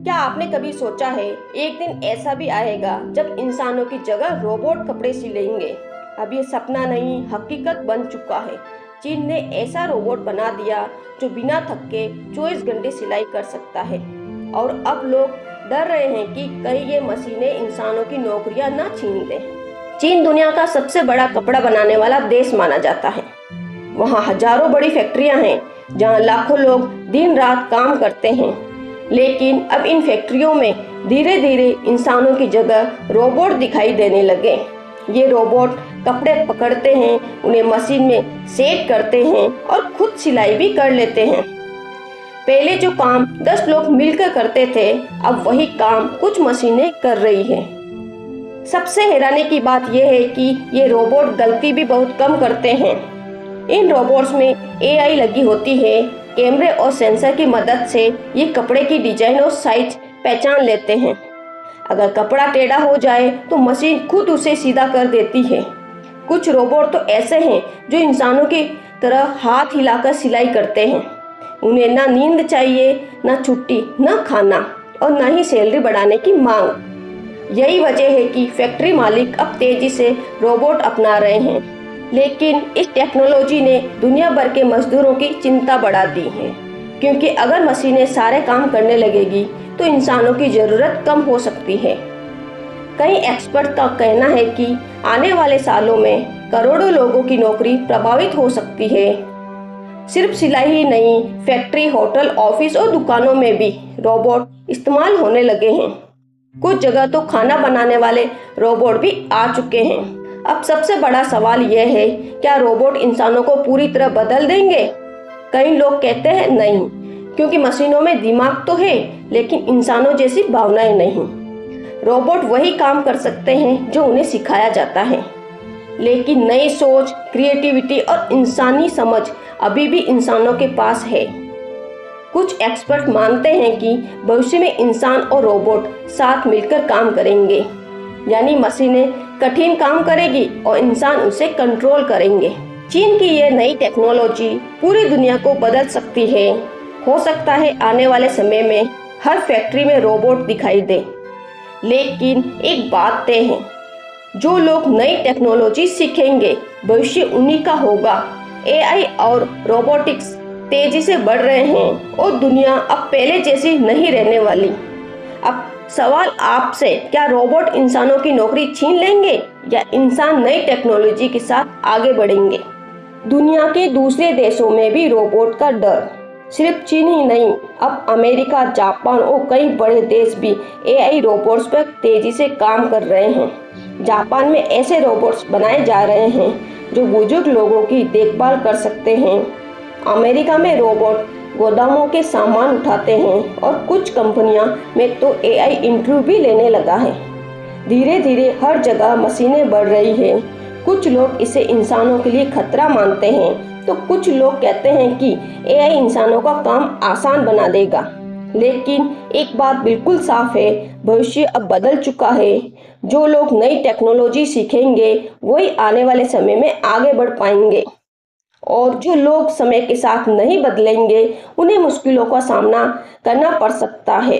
क्या आपने कभी सोचा है एक दिन ऐसा भी आएगा जब इंसानों की जगह रोबोट कपड़े सिलेंगे। अब ये सपना नहीं, हकीकत बन चुका है। चीन ने ऐसा रोबोट बना दिया जो बिना थके 24 घंटे सिलाई कर सकता है। और अब लोग डर रहे हैं कि कहीं ये मशीनें इंसानों की नौकरियां ना छीन लें। चीन दुनिया का सबसे बड़ा कपड़ा बनाने वाला देश माना जाता है। वहाँ हजारों बड़ी फैक्ट्रियां हैं जहाँ लाखों लोग दिन रात काम करते हैं। लेकिन अब इन फैक्ट्रियों में धीरे धीरे इंसानों की जगह रोबोट दिखाई देने लगे। ये रोबोट कपड़े पकड़ते हैं, उन्हें मशीन में सेट करते हैं और खुद सिलाई भी कर लेते हैं। पहले जो काम 10 लोग मिलकर करते थे, अब वही काम कुछ मशीनें कर रही हैं। सबसे हैरानी की बात यह है कि ये रोबोट गलती भी बहुत कम करते हैं। इन रोबोट्स में एआई लगी होती है। कैमरे और सेंसर की मदद से ये कपड़े की डिजाइन और साइज पहचान लेते हैं। अगर कपड़ा टेढ़ा हो जाए तो मशीन खुद उसे सीधा कर देती है। कुछ रोबोट तो ऐसे हैं जो इंसानों की तरह हाथ हिलाकर सिलाई करते हैं। उन्हें ना नींद चाहिए, ना छुट्टी, ना खाना और ना ही सैलरी बढ़ाने की मांग। यही वजह है कि फैक्ट्री मालिक अब तेजी से रोबोट अपना रहे हैं। लेकिन इस टेक्नोलॉजी ने दुनिया भर के मजदूरों की चिंता बढ़ा दी है, क्योंकि अगर मशीनें सारे काम करने लगेगी तो इंसानों की ज़रूरत कम हो सकती है। कई एक्सपर्ट का कहना है कि आने वाले सालों में करोड़ों लोगों की नौकरी प्रभावित हो सकती है। सिर्फ सिलाई ही नहीं, फैक्ट्री, होटल, ऑफिस और दुकानों में भी रोबोट इस्तेमाल होने लगे हैं। कुछ जगह तो खाना बनाने वाले रोबोट भी आ चुके हैं। अब सबसे बड़ा सवाल यह है, क्या रोबोट इंसानों को पूरी तरह बदल देंगे? कई लोग कहते हैं नहीं, क्योंकि मशीनों में दिमाग तो है लेकिन इंसानों जैसी भावनाएं नहीं। रोबोट वही काम कर सकते हैं जो उन्हें सिखाया जाता है, लेकिन नई सोच, क्रिएटिविटी और इंसानी समझ अभी भी इंसानों के पास है। कुछ एक्सपर्ट मानते हैं कि भविष्य में इंसान और रोबोट साथ मिलकर काम करेंगे, यानी मशीनें कठिन काम करेगी और इंसान उसे कंट्रोल करेंगे। चीन की यह नई टेक्नोलॉजी पूरी दुनिया को बदल सकती है। हो सकता है आने वाले समय में हर फैक्ट्री में रोबोट दिखाई दे। लेकिन एक बात तय है, जो लोग नई टेक्नोलॉजी सीखेंगे भविष्य उन्हीं का होगा। एआई और रोबोटिक्स तेजी से बढ़ रहे हैं और दुनिया अब पहले जैसी नहीं रहने वाली। अब सवाल आपसे, क्या रोबोट इंसानों की नौकरी छीन लेंगे या इंसान नई टेक्नोलॉजी के साथ आगे बढ़ेंगे? दुनिया के दूसरे देशों में भी रोबोट का डर, सिर्फ चीन ही नहीं, अब अमेरिका, जापान और कई बड़े देश भी एआई रोबोट्स पर तेजी से काम कर रहे हैं। जापान में ऐसे रोबोट्स बनाए जा रहे हैं जो बुजुर्ग लोगों की देखभाल कर सकते हैं। अमेरिका में रोबोट गोदामों के सामान उठाते हैं और कुछ कंपनियां में तो एआई इंटरव्यू भी लेने लगा है। धीरे धीरे हर जगह मशीनें बढ़ रही हैं। कुछ लोग इसे इंसानों के लिए खतरा मानते हैं, तो कुछ लोग कहते हैं कि एआई इंसानों का काम आसान बना देगा। लेकिन एक बात बिल्कुल साफ है, भविष्य अब बदल चुका है। जो लोग नई टेक्नोलॉजी सीखेंगे वही आने वाले समय में आगे बढ़ पाएंगे, और जो लोग समय के साथ नहीं बदलेंगे उन्हें मुश्किलों का सामना करना पड़ सकता है।